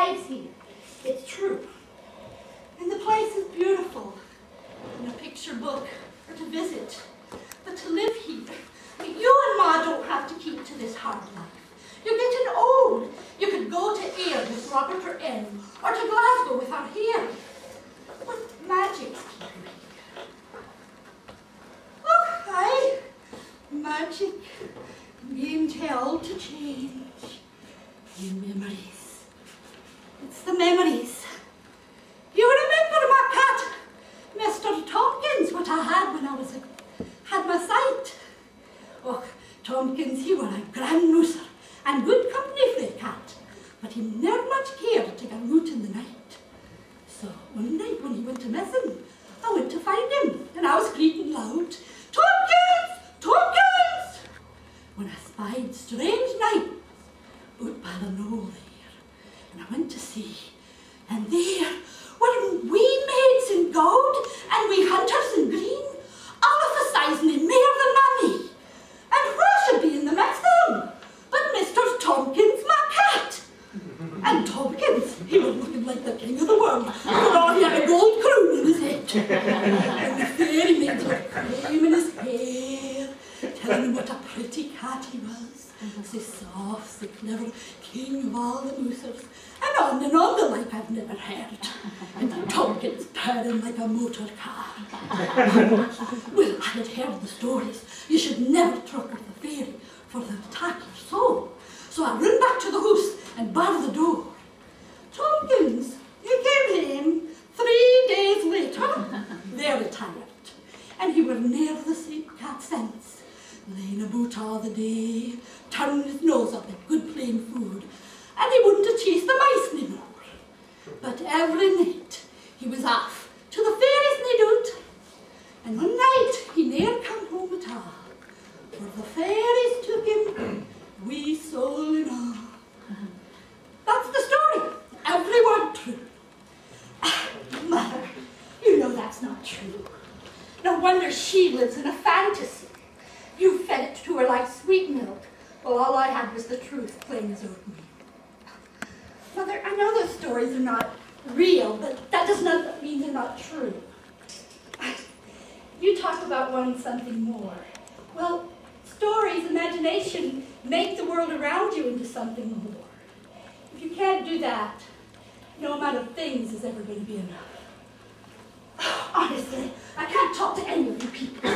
lives here. It's true. And the place is beautiful. In a picture book, or to visit. But to live here, you and Ma don't have to keep to this hard life. You're getting old. You could go to Ayr with Robert or Ellen, or to Glasgow with our hair. What magic keep you here? Oh, aye. Magic being told to change. Your memories. It's the memories. You remember my cat, Mr. Tompkins, what I had when I had my sight. Oh, Tompkins, he were a grand mooser and good company for a cat, but he never much cared to go out in the night. So one night when he went to messing, I went to find him, and I was screaming loud, Tompkins! Tompkins! When I spied strange nights out by the knoll there, and I went to see, and there were wee maids in gold and wee hunters in green, all of a size nae mair than money. And who should be in the midst of them but Mr. Tompkins, my cat? And Tompkins, he was looking like the king of the world, for all he had a gold crown in his head. And the fairy maids were combing his hair, telling him what a pretty cat he was, so soft, so clever, king of all the moosers, and on the like I've never heard. And Tompkins purring like a motor car. Well, I had heard the stories. You should never truck with the fairy, for they'll attack your soul. So I ran back to the house and barred the door. Tompkins, you came home 3 days later, very tired, and he were near the same cat since, laying about all the day, turning his nose up at good plain food, and he wouldn't have chased the mice any more. But every night he was off to the fairies nae doot, and one night he ne'er come home at all, for the fairies took him, wee soul and all. That's the story, every word true. Mother, you know that's not true. No wonder she lives in a fantasy. You fed it to her like sweet milk, while all I had was the truth, plain as oatmeal. Mother, I know those stories are not real, but that does not mean they're not true. You talk about wanting something more. Well, stories, imagination, make the world around you into something more. If you can't do that, no amount of things is ever going to be enough. Honestly, I can't talk to any of you people.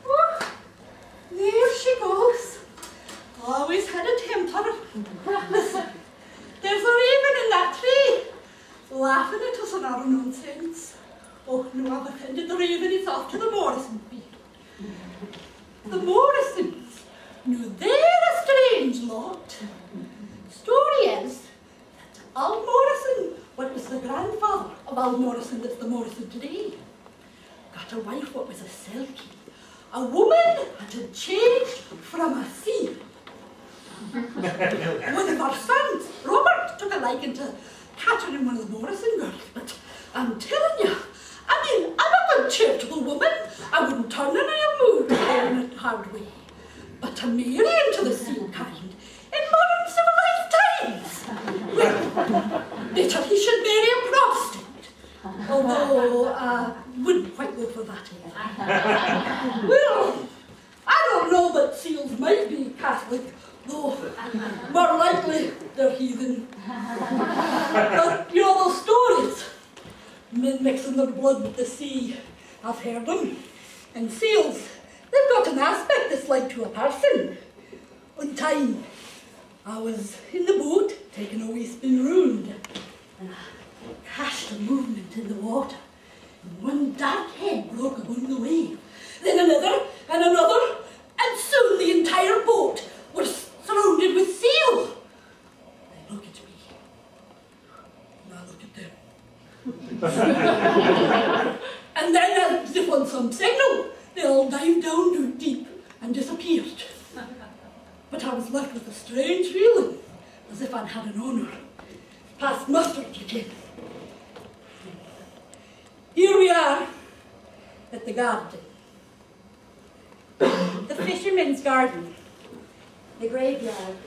Oh, there she goes. Always had a temper. Listen, there's a raven in that tree, laughing at us on our nonsense. Oh, no, I've offended the raven. It's off to the Morrison field. The Morrisons, no, they're a strange lot. Story is that Al Morrison, what was the grandfather of Al Morrison that's the Morrison today, got a wife what was a selkie, a woman that had changed from a seal. One of our sons, Robert, took a liking to catching in one of the Morrison girls, but I'm telling you, I mean, I'm a good charitable woman. I wouldn't turn in a mood in a hard way. But to marry into the seal kind in modern civilized times, well, better he should marry a Protestant. Although I wouldn't quite go for that either. Well, I don't know, but seals might be Catholic, though more likely they're heathen. But you know those stories, men mixing their blood with the sea, I've heard them. And seals, they've got an aspect that's like to a person. One time, I was in the boat taking a wee spin round, and I catched a movement in the water, and one dark head broke among the wave, then another and another, and soon the entire boat was surrounded with seal. They look at me, and I look at them. And then, as if on some signal, they all dived down too deep and disappeared. But I was left with a strange feeling, as if I'd had an honour. Past muster again. Here we are, at the garden. The fisherman's garden. The graveyard.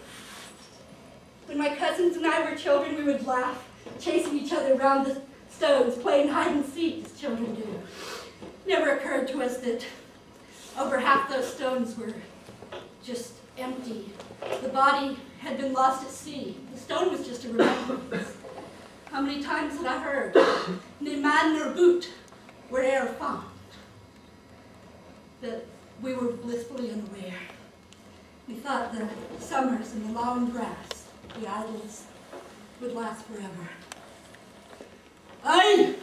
When my cousins and I were children, we would laugh, chasing each other around the stones, playing hide and seek, as children do. It never occurred to us that over half those stones were just empty. The body had been lost at sea. The stone was just a remembrance. How many times had I heard, "Ne man nor boot were e'er found," that we were blissfully unaware. We thought the summers and the long grass, the idleness, would last forever. Aye,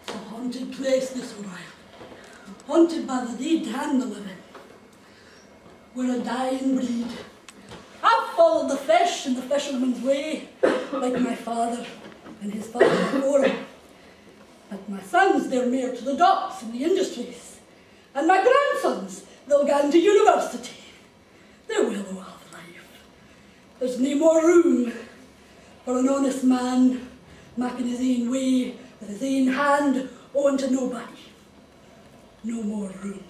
it's a haunted place, this while, haunted by the dead and the living. We're a dying breed. I've followed the fish and the fisherman's way, like my father and his father before him. But my sons, they're mere to the docks and the industries. And my grandsons, they'll go to university. They're well of life. There's no more room for an honest man making his own way with his own hand owing to nobody. No more room.